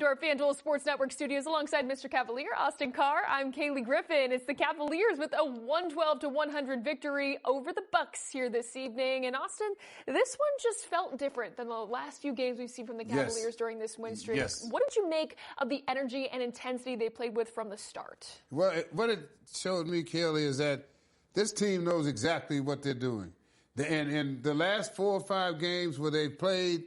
To our FanDuel Sports Network studios alongside Mr. Cavalier, Austin Carr. I'm Kaylee Griffin. It's the Cavaliers with a 112-100 victory over the Bucks here this evening. And Austin, this one just felt different than the last few games we've seen from the Cavaliers during this win streak. Yes. What did you make of the energy and intensity they played with from the start? Well, what it showed me, Kaylee, is that this team knows exactly what they're doing. And the last 4 or 5 games where they played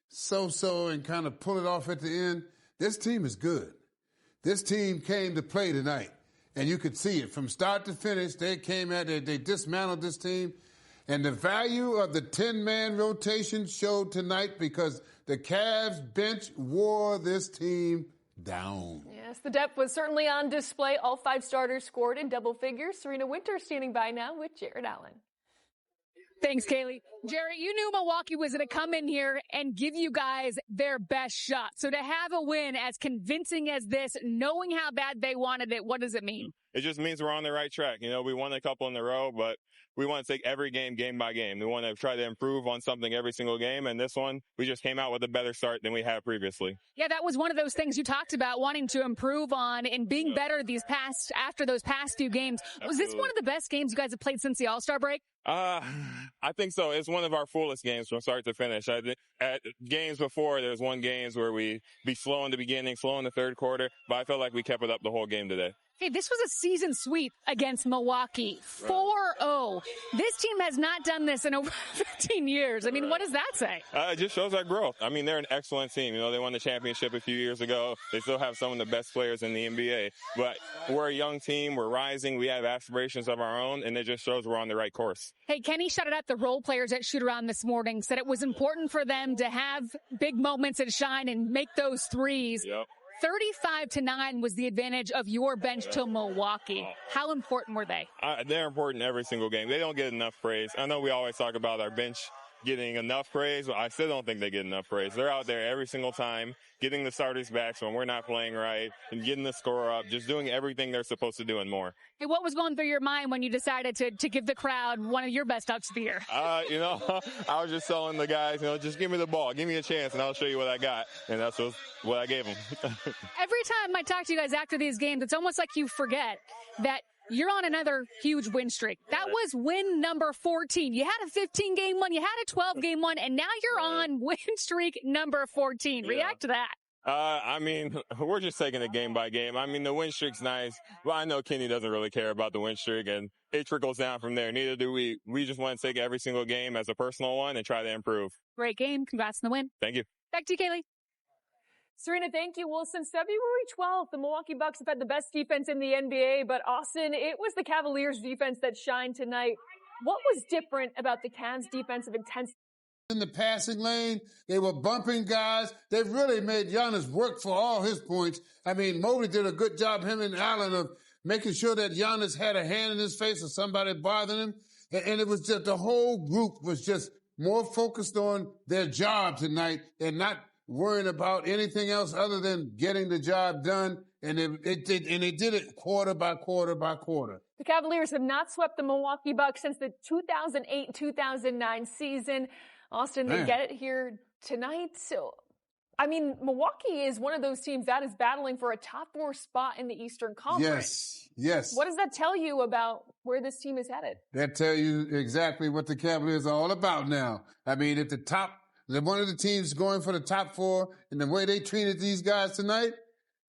so-so and kind of pull it off at the end, this team is good. This team came to play tonight, and you could see it. From start to finish, they came at it, they dismantled this team. And the value of the 10-man rotation showed tonight because the Cavs bench wore this team down. Yes, the depth was certainly on display. All 5 starters scored in double figures. Serena Winter standing by now with Jared Allen. Thanks, Kaylee. Jerry, you knew Milwaukee was going to come in here and give you guys their best shot. So to have a win as convincing as this, knowing how bad they wanted it, what does it mean? It just means we're on the right track. You know, we won a couple in a row, but we want to take every game, game by game. We want to try to improve on something every single game. And this one, we just came out with a better start than we had previously. Yeah, that was one of those things you talked about, wanting to improve on and being better after those past few games. Absolutely. Was this one of the best games you guys have played since the All-Star break? I think so. It's one of our fullest games from start to finish. At games before, there's one games where we be slow in the beginning, slow in the third quarter, but I felt like we kept it up the whole game today. Hey, this was a season sweep against Milwaukee, 4-0. This team has not done this in over 15 years. I mean, what does that say? It just shows our growth. I mean, they're an excellent team. You know, they won the championship a few years ago. They still have some of the best players in the NBA. But we're a young team. We're rising. We have aspirations of our own, and it just shows we're on the right course. Hey, Kenny shouted out the role players at shoot-around this morning, said it was important for them to have big moments and shine and make those threes. Yep. 35-9 was the advantage of your bench to Milwaukee. How important were they? They're important every single game. They don't get enough praise. I know we always talk about our bench getting enough praise, but I still don't think they get enough praise. They're out there every single time, getting the starters back when we're not playing right, and getting the score up, just doing everything they're supposed to do and more. Hey, what was going through your mind when you decided to give the crowd one of your best outs of the year? You know, I was just telling the guys, you know, just give me the ball, give me a chance, and I'll show you what I got. And that's what I gave them. Every time I talk to you guys after these games, it's almost like you forget that you're on another huge win streak. That was win number 14. You had a 15-game one, you had a 12-game one, and now you're on win streak number 14. React to that. I mean, we're just taking it game by game. I mean, the win streak's nice, but I know Kenny doesn't really care about the win streak, and it trickles down from there. Neither do we. We just want to take every single game as a personal one and try to improve. Great game. Congrats on the win. Thank you. Back to you, Kaylee. Serena, thank you. Well, since February 12th, the Milwaukee Bucks have had the best defense in the NBA, but Austin, it was the Cavaliers defense that shined tonight. What was different about the Cavs' defensive intensity? In the passing lane, they were bumping guys. They really made Giannis work for all his points. I mean, Mobley did a good job, him and Allen, of making sure that Giannis had a hand in his face or somebody bothering him. And it was just, the whole group was just more focused on their job tonight and not worrying about anything else other than getting the job done. And they did it quarter by quarter by quarter. The Cavaliers have not swept the Milwaukee Bucks since the 2008-2009 season. Austin, they get it here tonight. So, I mean, Milwaukee is one of those teams that is battling for a top 4 spot in the Eastern Conference. Yes. What does that tell you about where this team is headed? That tells you exactly what the Cavaliers are all about now. I mean, at the top, one of the teams going for the top 4, and the way they treated these guys tonight,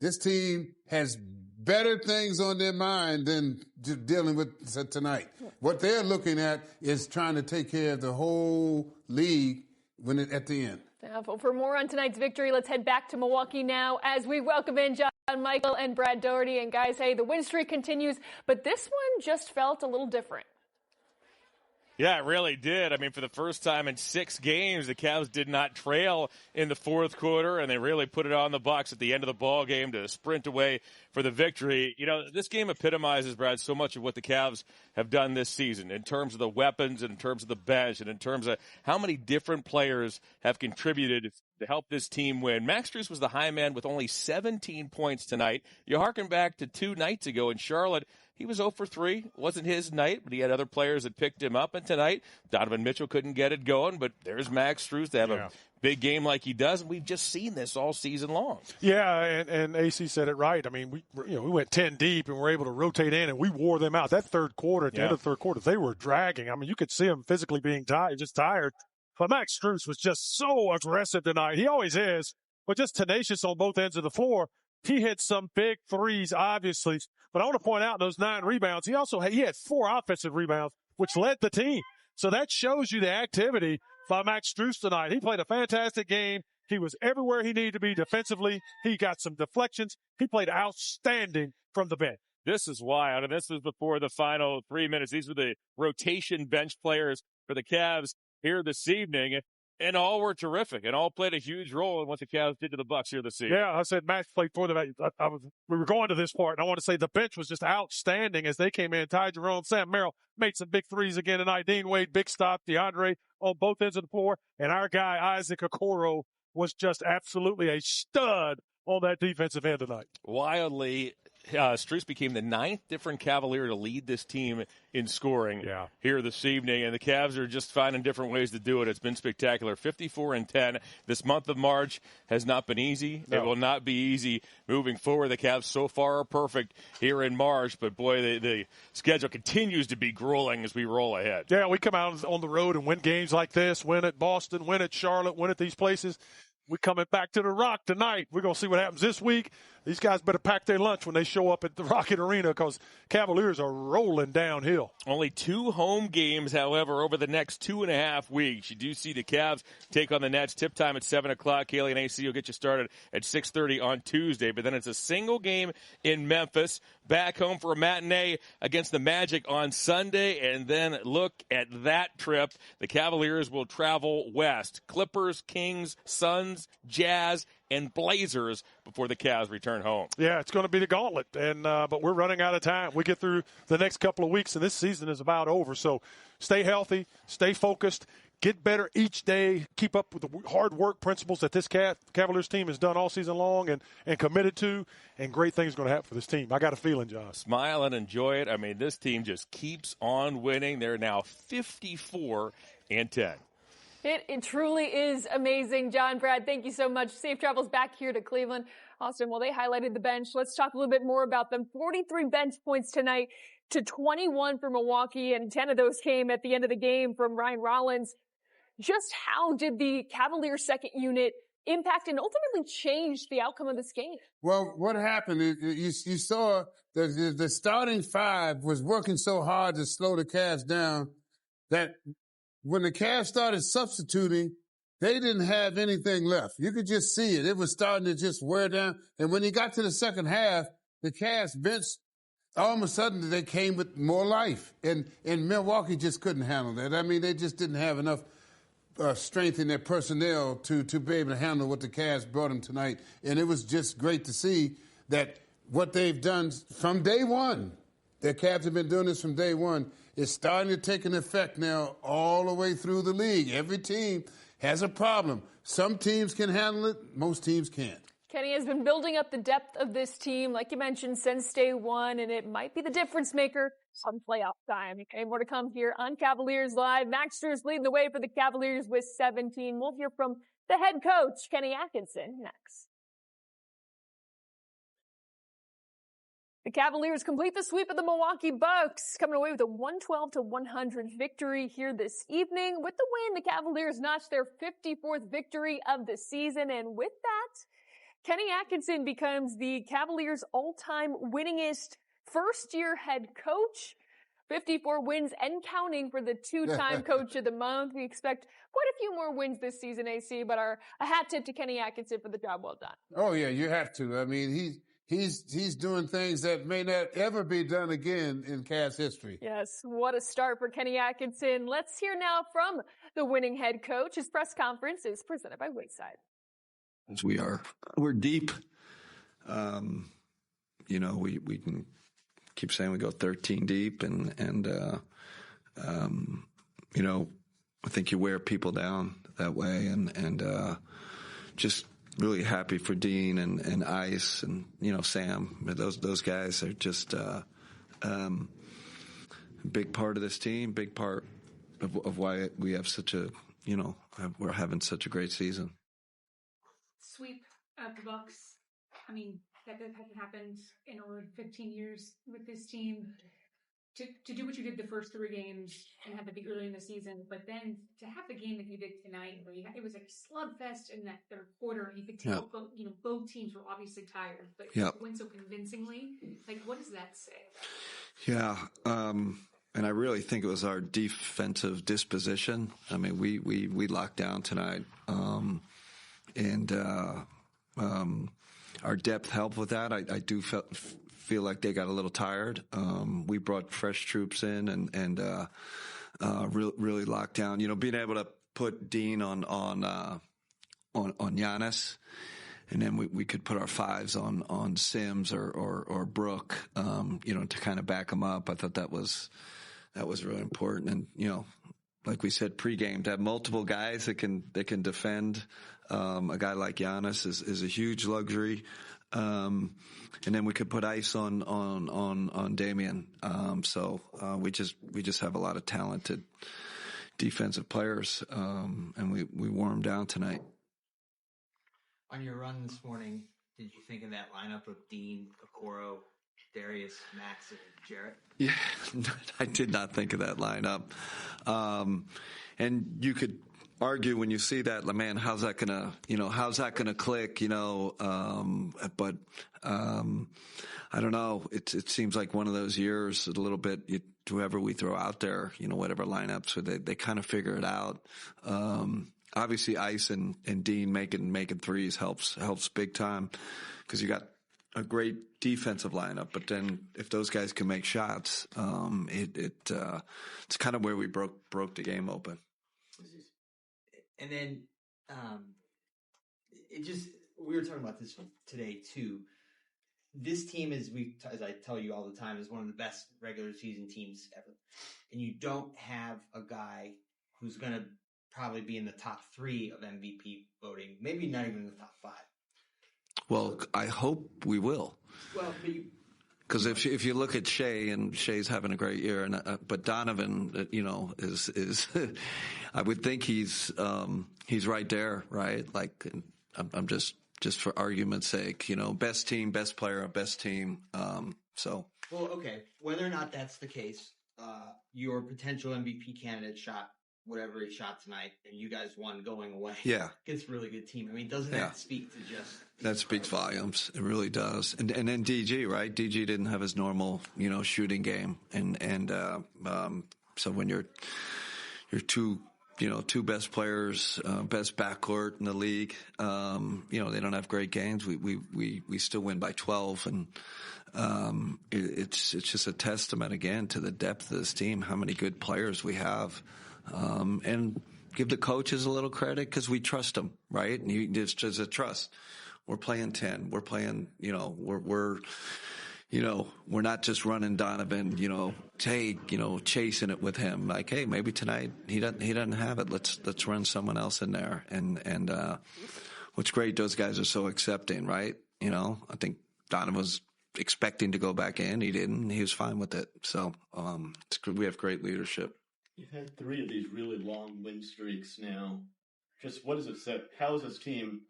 this team has better things on their mind than just dealing with tonight. What they're looking at is trying to take care of the whole league at the end. For more on tonight's victory, let's head back to Milwaukee now as we welcome in John Michael and Brad Doherty. And guys, hey, the win streak continues, but this one just felt a little different. Yeah, it really did. I mean, for the first time in 6 games, the Cavs did not trail in the fourth quarter, and they really put it on the Bucks at the end of the ball game to sprint away for the victory. You know, this game epitomizes, Brad, so much of what the Cavs have done this season in terms of the weapons and in terms of the bench and in terms of how many different players have contributed to help this team win. Max Strus was the high man with only 17 points tonight. You harken back to 2 nights ago in Charlotte. He was 0 for 3. It wasn't his night, but he had other players that picked him up. And tonight, Donovan Mitchell couldn't get it going, but there's Max Strus to have a big game like he does. And we've just seen this all season long. Yeah, and AC said it right. I mean, we went 10 deep and were able to rotate in, and we wore them out. That third quarter, at the end of the third quarter, they were dragging. I mean, you could see them physically being tired, just tired. But Max Strus was just so aggressive tonight. He always is, but just tenacious on both ends of the floor. He hit some big threes, obviously. But I want to point out those 9 rebounds. He had 4 offensive rebounds, which led the team. So that shows you the activity by Max Strus tonight. He played a fantastic game. He was everywhere he needed to be defensively. He got some deflections. He played outstanding from the bench. This is wild. And this was before the final 3 minutes. These were the rotation bench players for the Cavs here this evening, and all were terrific, and all played a huge role in what the Cavs did to the Bucks here this season. Yeah, I said Max played for them. We were going to this part, and I want to say the bench was just outstanding as they came in. Ty Jerome, Sam Merrill made some big threes again tonight. Dean Wade, big stop. DeAndre on both ends of the floor, and our guy Isaac Okoro was just absolutely a stud on that defensive end tonight. Wildly, Strus became the 9th different Cavalier to lead this team in scoring here this evening, and the Cavs are just finding different ways to do it. It's been spectacular. 54-10. This month of March has not been easy. No. It will not be easy moving forward. The Cavs so far are perfect here in March, but boy, the schedule continues to be grueling as we roll ahead. Yeah, we come out on the road and win games like this, win at Boston, win at Charlotte, win at these places. We're coming back to the Rock tonight. We're going to see what happens this week. These guys better pack their lunch when they show up at the Rocket Arena because Cavaliers are rolling downhill. Only 2 home games, however, over the next 2.5 weeks. You do see the Cavs take on the Nets. Tip time at 7 o'clock. Kaylee and AC will get you started at 6:30 on Tuesday. But then it's a single game in Memphis. Back home for a matinee against the Magic on Sunday. And then look at that trip. The Cavaliers will travel west. Clippers, Kings, Suns, Jazz, and Blazers before the Cavs return home. Yeah, it's going to be the gauntlet, but we're running out of time. We get through the next couple of weeks, and this season is about over. So stay healthy, stay focused, get better each day, keep up with the hard work principles that this Cavaliers team has done all season long and committed to, and great things are going to happen for this team. I got a feeling, John. Smile and enjoy it. I mean, this team just keeps on winning. They're now 54-10. It truly is amazing. John, Brad, thank you so much. Safe travels back here to Cleveland. Austin, well, they highlighted the bench. Let's talk a little bit more about them. 43 bench points tonight to 21 for Milwaukee, and 10 of those came at the end of the game from Ryan Rollins. Just how did the Cavaliers second unit impact and ultimately change the outcome of this game? Well, what happened is you saw the starting 5 was working so hard to slow the Cavs down that when the Cavs started substituting, they didn't have anything left. You could just see it. It was starting to just wear down. And when he got to the second half, the Cavs bench, all of a sudden they came with more life. And Milwaukee just couldn't handle that. I mean, they just didn't have enough strength in their personnel to be able to handle what the Cavs brought them tonight. And it was just great to see that what they've done from day one, the Cavs have been doing this from day one, is starting to take an effect now all the way through the league. Every team has a problem. Some teams can handle it. Most teams can't. Kenny has been building up the depth of this team, like you mentioned, since day one, and it might be the difference maker some playoff time. Okay, more to come here on Cavaliers Live. Max Strus leading the way for the Cavaliers with 17. We'll hear from the head coach, Kenny Atkinson, next. The Cavaliers complete the sweep of the Milwaukee Bucks, coming away with a 112-100 victory here this evening. With the win, the Cavaliers notched their 54th victory of the season, and with that, Kenny Atkinson becomes the Cavaliers' all-time winningest first-year head coach. 54 wins and counting for the two-time coach of the month. We expect quite a few more wins this season, AC, but a hat tip to Kenny Atkinson for the job well done. Oh, yeah, you have to. I mean, He's doing things that may not ever be done again in Cavs history. Yes, what a start for Kenny Atkinson. Let's hear now from the winning head coach. His press conference is presented by Wayside. As we're deep. We can keep saying we go 13 deep, and I think you wear people down that way, and just really happy for Dean and Ice and Sam. Those guys are just a big part of this team, big part of why we have such a we're having such a great season. Sweep of the Bucks. I mean, that hasn't happened in over 15 years with this team. To do what you did the first 3 games and have it be early in the season, but then to have the game that you did tonight, where it was like a slugfest in that third quarter, you could tell both teams were obviously tired, but you win so convincingly. Like, what does that say? Yeah, and I really think it was our defensive disposition. I mean, we locked down tonight, and our depth helped with that. I do feel like they got a little tired. We brought fresh troops in and really locked down. You know, being able to put Dean on Giannis, and then we could put our 5s on Sims or Brook, to kind of back them up. I thought that was really important. And, like we said pregame, to have multiple guys that can defend a guy like Giannis is a huge luxury. And then we could put ice on Damian. So we just have a lot of talented defensive players, and we wore them down tonight. On your run this morning, did you think of that lineup of Dean, Okoro, Darius, Max, and Jarrett? Yeah, I did not think of that lineup. And you could argue when you see that, man, how's that gonna click, but I don't know. It seems like one of those years, a little bit, whoever we throw out there, whatever lineups, so they kind of figure it out. Obviously Ice and Dean making threes helps big time, because you got a great defensive lineup, but then if those guys can make shots, it's kind of where we broke the game open. And then, we were talking about this today too. This team as I tell you all the time, is one of the best regular season teams ever. And you don't have a guy who's going to probably be in the top 3 of MVP voting, maybe not even in the top 5. Well, I hope we will. Well, because if you look at Shea, and Shea's having a great year, but Donovan, is I would think he's right there, right? Like, I'm just for argument's sake, best team, best player, best team. Well, okay. Whether or not that's the case, your potential MVP candidate shot whatever he shot tonight, and you guys won going away. Yeah. It's a really good team. I mean, doesn't that speak to just... That speaks volumes. It really does. And then DG, right? DG didn't have his normal, shooting game. And so when you're two best players, best backcourt in the league, they don't have great games. We still win by 12, and it's just a testament again to the depth of this team, how many good players we have. And give the coaches a little credit, because we trust them, right? And it's just a trust. We're playing 10. We're playing, we're not just running Donovan, chasing it with him. Like, hey, maybe tonight he doesn't have it. Let's run someone else in there. And what's great, those guys are so accepting, right? I think Donovan was expecting to go back in. He didn't. He was fine with it. So we have great leadership. You've had 3 of these really long win streaks now. Just what does it say? How is this team,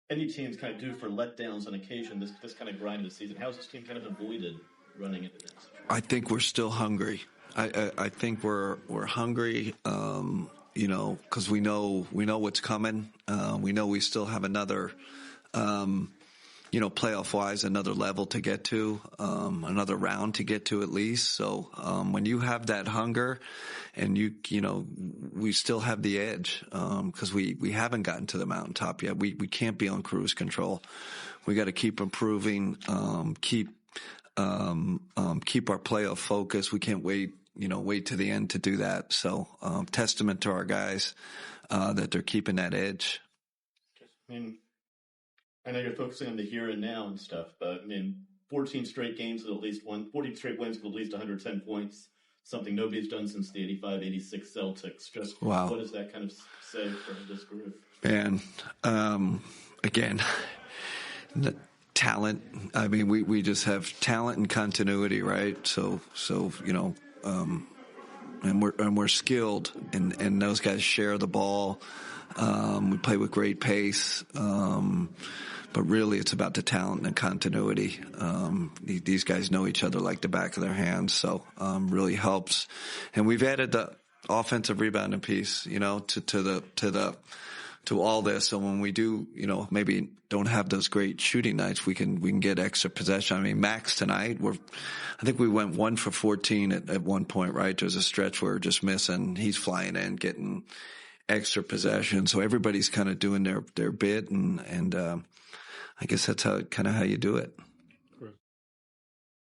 any teams kind of due for letdowns on occasion, this kind of grind of the season, how is this team kind of avoided running into this? I think we're still hungry. I think we're hungry, because we know what's coming. We know we still have another, playoff-wise, another level to get to, another round to get to at least. So when you have that hunger, and we still have the edge, because we haven't gotten to the mountaintop yet. We can't be on cruise control. We got to keep improving, keep our playoff focus. We can't wait to the end to do that. So testament to our guys that they're keeping that edge. I know you're focusing on the here and now and stuff, but 14 straight games with at least 14 straight wins with at least 110 points. Something nobody's done since the 85-86 Celtics. Just wow. What does that kind of say for this group? Man, again, the talent. I mean, we just have talent and continuity, right? So and we're skilled, and those guys share the ball. We play with great pace. But really, it's about the talent and continuity. These guys know each other like the back of their hands, so really helps. And we've added the offensive rebounding piece, to all this. So when we do, maybe don't have those great shooting nights, we can get extra possession. I mean, Max tonight, I think we went 1 for 14 at one point, right? There's a stretch where we're just missing. He's flying in, getting extra possession. So everybody's kind of doing their bit, and I guess that's how you do it.